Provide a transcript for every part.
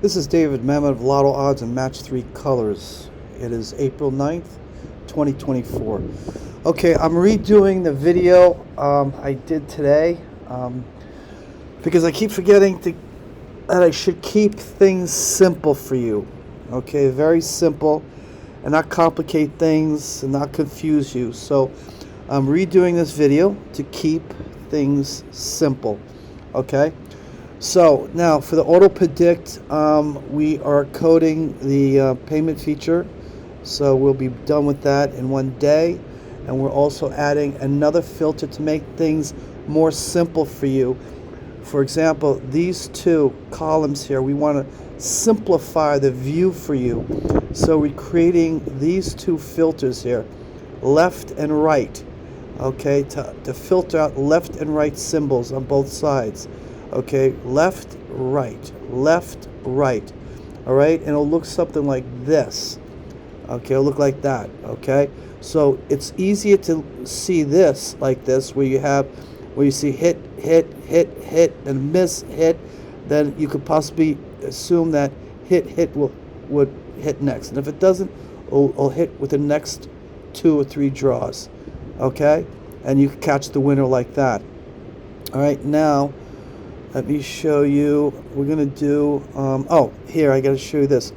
This is David Mamet of Lotto Odds and Match 3 Colors. It is April 9th, 2024. Okay, I'm redoing the video I did today because I keep forgetting that I should keep things simple for you. Okay, very simple and not complicate things and not confuse you. So I'm redoing this video to keep things simple. Okay. So now for the auto predict, we are coding the payment feature, so we'll be done with that in one day, and we're also adding another filter to make things more simple for you. For example, these two columns here, we want to simplify the view for you, so we're creating these two filters here, left and right, okay, to filter out left and right symbols on both sides. Okay, left, right, all right, and it'll look something like this. Okay, it'll look like that. Okay, so it's easier to see this like this, where you see hit, and miss, hit. Then you could possibly assume that hit would hit next, and if it doesn't, it'll hit with the next 2 or 3 draws. Okay, and you can catch the winner like that. All right, now let me show you. We're going to do, here, I got to show you this.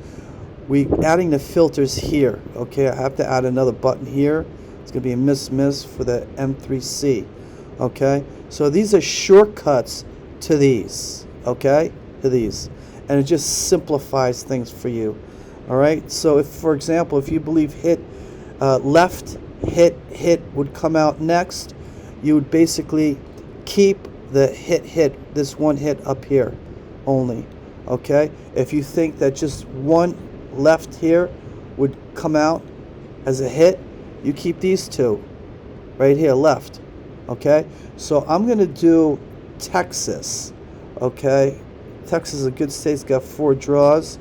We're adding the filters here. Okay, I have to add another button here. It's going to be a miss for the M3C. Okay, so these are shortcuts to these. Okay, to these. And it just simplifies things for you. All right, so if, for example, if you believe left, hit would come out next, you would basically keep the hit, this one hit up here only. Okay, if you think that just one left here would come out as a hit, you keep these two right here left. Okay, so I'm going to do Texas. Okay, Texas is a good state. It's got 4 draws.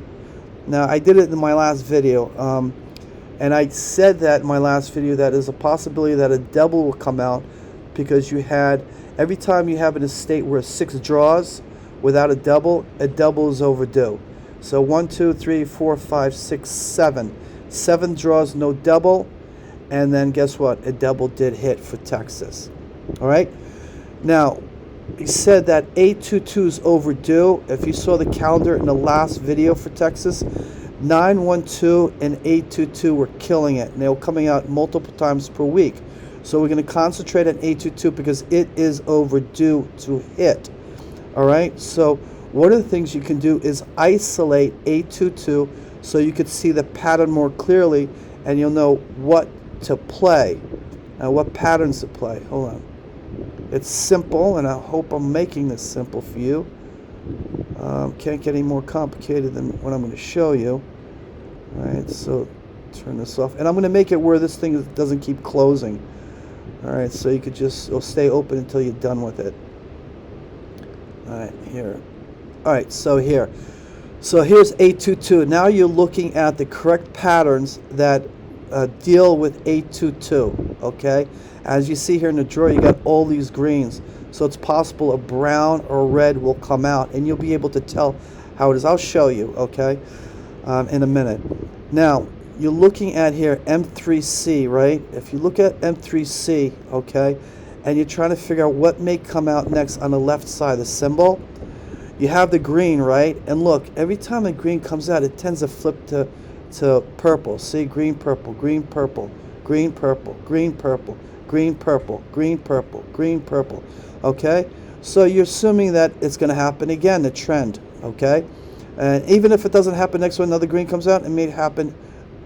Now I did it in my last video, and I said that in my last video that there's a possibility that a double will come out, because you had, every time you have in a state where 6 draws without a double is overdue. So 1, 2, 3, 4, 5, 6, 7. 7 draws, no double, and then guess what? A double did hit for Texas. All right. Now, he said that 822 is overdue. If you saw the calendar in the last video for Texas, 912 and 822 were killing it, and they were coming out multiple times per week. So we're going to concentrate on 822 because it is overdue to hit. All right. So one of the things you can do is isolate 822 so you could see the pattern more clearly, and you'll know what to play and what patterns to play. Hold on. It's simple, and I hope I'm making this simple for you. Can't get any more complicated than what I'm going to show you. All right. So turn this off, and I'm going to make it where this thing doesn't keep closing. All right, so you could it'll stay open until you're done with it. All right, here. All right, so here. So here's 822. Now you're looking at the correct patterns that deal with 822, okay? As you see here in the drawer, you got all these greens. So it's possible a brown or red will come out, and you'll be able to tell how it is. I'll show you, okay, in a minute. Now, you're looking at here M3C, right? If you look at M3C, okay, and you're trying to figure out what may come out next on the left side of the symbol, you have the green, right? And look, every time the green comes out, it tends to flip to purple. See, green, purple, green, purple, green, purple, green, purple, green, purple, green, purple, green, purple. Okay? So you're assuming that it's going to happen again, the trend, okay? And even if it doesn't happen next one, another green comes out, it may happen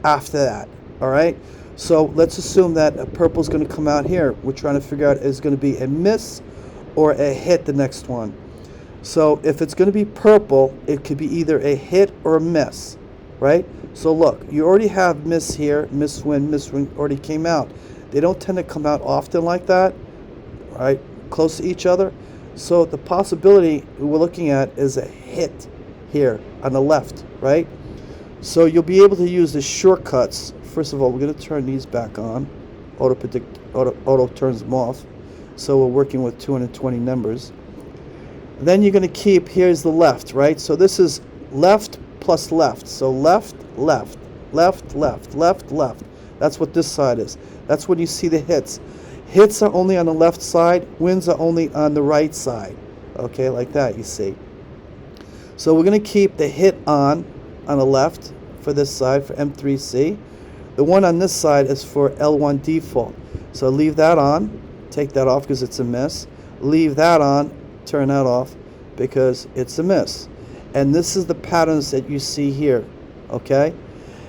after that. All right, so let's assume that a purple is going to come out here. We're trying to figure out is going to be a miss or a hit the next one. So if it's going to be purple, it could be either a hit or a miss, right? So look, you already have miss here, miss win already came out. They don't tend to come out often like that, right? Close to each other. So the possibility we're looking at is a hit here on the left, right? So you'll be able to use the shortcuts. First of all, we're going to turn these back on. Auto turns them off. So we're working with 220 numbers. Then you're going to keep, here's the left, right? So this is left, plus left. So left, left, left, left, left, left. That's what this side is. That's when you see the hits. Hits are only on the left side. Wins are only on the right side. Okay, like that, you see. So we're going to keep the hit on the left for this side, for M3C. The one on this side is for L1 default. So leave that on. Take that off because it's a miss. Leave that on. Turn that off because it's a miss. And this is the patterns that you see here. Okay?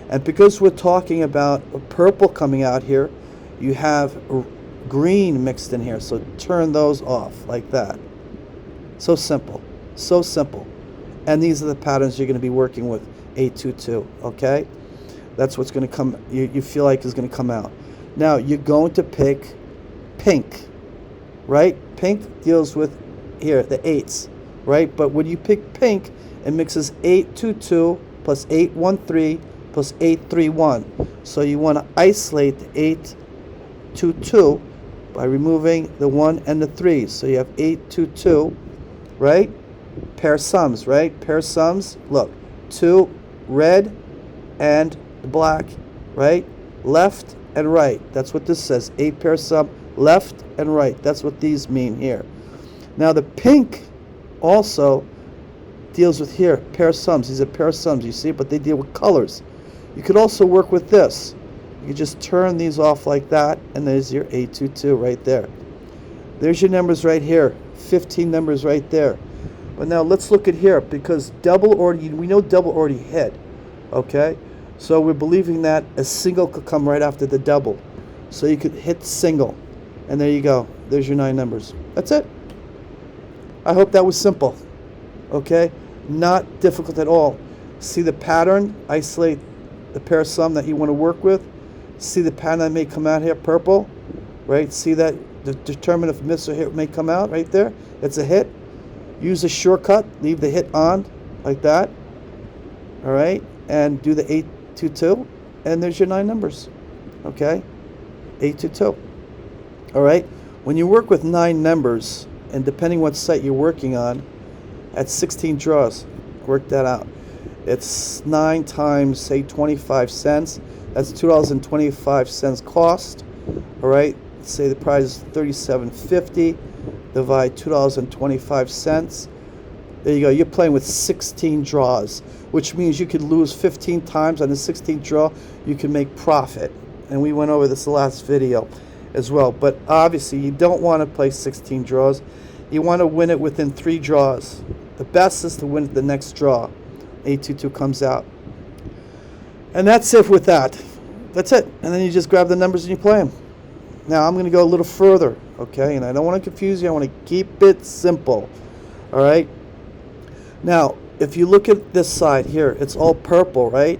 And because we're talking about purple coming out here, you have green mixed in here. So turn those off like that. So simple. So simple. And these are the patterns you're going to be working with, 822, okay? That's what's going to come, you feel like is going to come out. Now, you're going to pick pink, right? Pink deals with, here, the 8s, right? But when you pick pink, it mixes 822 plus 813 plus 831. So you want to isolate the 822 by removing the 1 and the 3. So you have 822, right? Pair sums, right? Pair sums, look, 2 red and black, right? Left and right. That's what this says. 8 pair sum, left and right. That's what these mean here. Now the pink also deals with here, pair sums. These are pair sums, you see, but they deal with colors. You could also work with this. You could just turn these off like that, and there's your 822 right there. There's your numbers right here. 15 numbers right there. But now let's look at here, because double already, we know double already hit, okay? So we're believing that a single could come right after the double. So you could hit single, and there you go. There's your 9 numbers. That's it. I hope that was simple, okay? Not difficult at all. See the pattern, isolate the pair sum that you want to work with. See the pattern that may come out here, purple, right? See that, determine if miss or hit may come out right there. It's a hit. Use a shortcut, leave the hit on, like that, all right, and do the 822, and there's your 9 numbers, okay, 822, all right. When you work with 9 numbers, and depending what site you're working on, at 16 draws, work that out. It's 9 times, say, 25 cents. That's $2.25 cost, all right. Let's say the price is $37.50. Divide $2.25. There you go. You're playing with 16 draws, which means you could lose 15 times on the 16th draw. You can make profit, and we went over this last video as well. But obviously, you don't want to play 16 draws. You want to win it within 3 draws. The best is to win the next draw. 822 comes out, and that's it with that. That's it. And then you just grab the numbers and you play them. Now I'm going to go a little further, okay? And I don't want to confuse you. I want to keep it simple, all right? Now, if you look at this side here, it's all purple, right?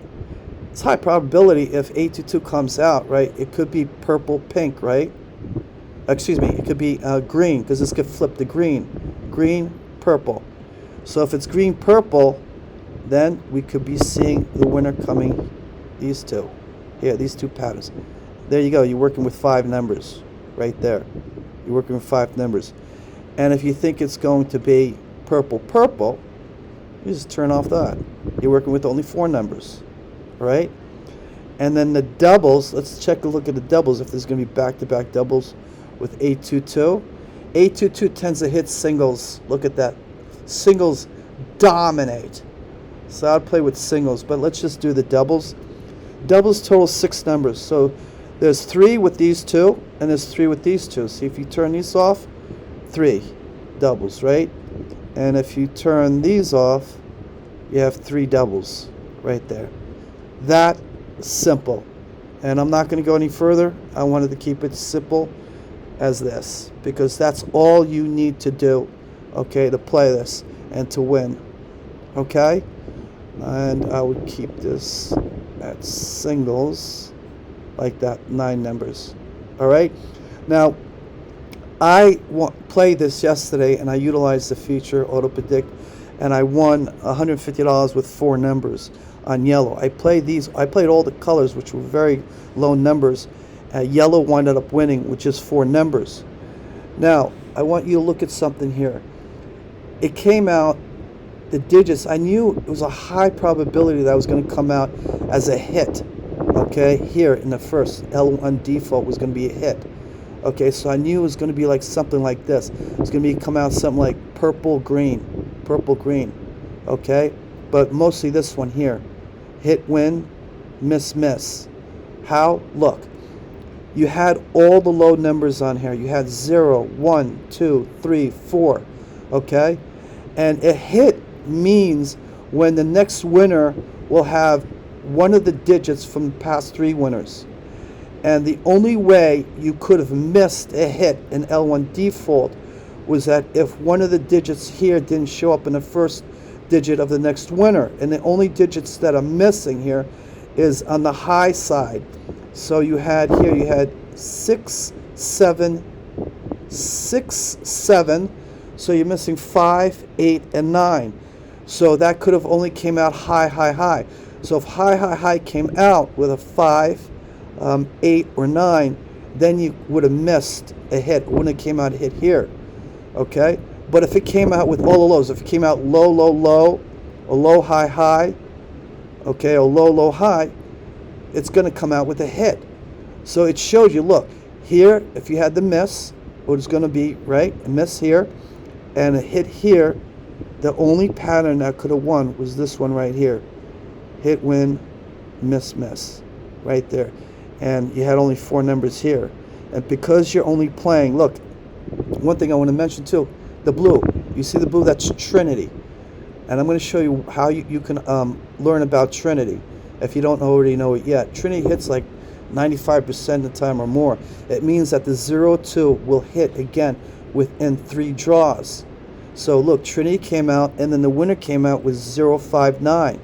It's high probability if 822 comes out, right? It could be purple, pink, right? Excuse me, it could be green, because this could flip to green. Green, purple. So if it's green, purple, then we could be seeing the winner coming, these two. Here, these 2 patterns. There you go. You're working with 5 numbers right there. You're working with 5 numbers. And if you think it's going to be purple, purple, you just turn off that. You're working with only 4 numbers, right? And then the doubles, let's check a look at the doubles if there's going to be back-to-back doubles with 822. 822 tends to hit singles. Look at that. Singles dominate. So I'd play with singles, but let's just do the doubles. Doubles total 6 numbers. So there's 3 with these 2, and there's 3 with these 2. See, if you turn these off, 3 doubles, right? And if you turn these off, you have 3 doubles right there. That simple. And I'm not going to go any further. I wanted to keep it simple as this, because that's all you need to do, okay, to play this and to win, okay? And I would keep this at singles, like that, 9 numbers. All right. Now, I played this yesterday, and I utilized the feature Auto Predict, and I won $150 with 4 numbers on yellow. I played all the colors, which were very low numbers. Yellow wound up winning, which is 4 numbers. Now, I want you to look at something here. It came out the digits, I knew it was a high probability that was going to come out as a hit. Okay, here in the first, L1 default was going to be a hit. Okay, so I knew it was going to be like something like this. It's going to be come out something like purple-green, purple-green. Okay, but mostly this one here. Hit, win, miss, miss. How? Look. You had all the low numbers on here. You had 0, 1, 2, 3, 4. Okay? And a hit means when the next winner will have one of the digits from the past 3 winners. And the only way you could have missed a hit in L1 default was that if one of the digits here didn't show up in the first digit of the next winner. And the only digits that are missing here is on the high side. So you had here, you had 6, 7, 6, 7. So you're missing 5, 8, and 9. So that could have only came out high, high, high. So if high, high, high came out with a 5, 8, or 9, then you would have missed a hit. It wouldn't have came out a hit here. Okay? But if it came out with all the lows, if it came out low, low, low, or low, high, high, okay, or low, low, high, it's going to come out with a hit. So it showed you, look, here, if you had the miss, it was going to be, right, a miss here, and a hit here. The only pattern that could have won was this one right here. Hit, win, miss, miss, right there. And you had only 4 numbers here. And because you're only playing, look, one thing I want to mention too, the blue. You see the blue? That's Trinity. And I'm going to show you how you can learn about Trinity if you don't already know it yet. Trinity hits like 95% of the time or more. It means that the 0-2 will hit again within 3 draws. So look, Trinity came out, and then the winner came out with 0-5-9.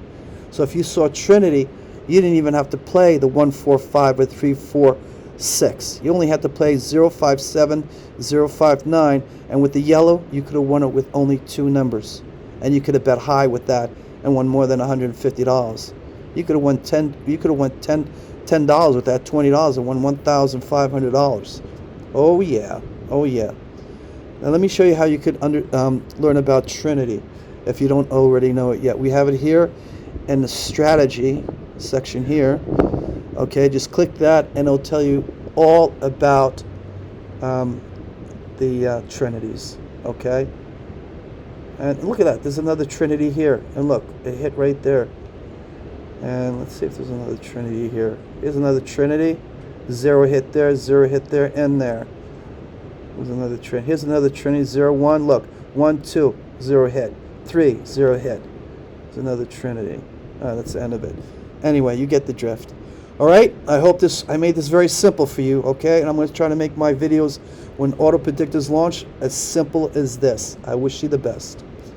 So if you saw Trinity, you didn't even have to play the 1-4-5 or 3-4-6. You only had to play 0-5-7, 0-5-9, and with the yellow, you could have won it with only 2 numbers. And you could have bet high with that and won more than $150. You could have won $10 with that $20 and won $1,500. Oh yeah, oh yeah. Now let me show you how you could learn about Trinity if you don't already know it yet. We have it here in the strategy section here. Okay, just click that and it'll tell you all about the Trinities. Okay, and look at that, there's another Trinity here, and look, it hit right there. And let's see if there's another Trinity here. Here's another Trinity. 0 hit there, 0 hit there, and there. There's another Trinity. Here's another Trinity. 0, 1. Look, 1, 2, 0 hit. 3, 0 hit. There's another Trinity. That's the end of it. Anyway, you get the drift. All right. I hope I made this very simple for you. Okay, and I'm going to try to make my videos when auto predictors launch as simple as this. I wish you the best.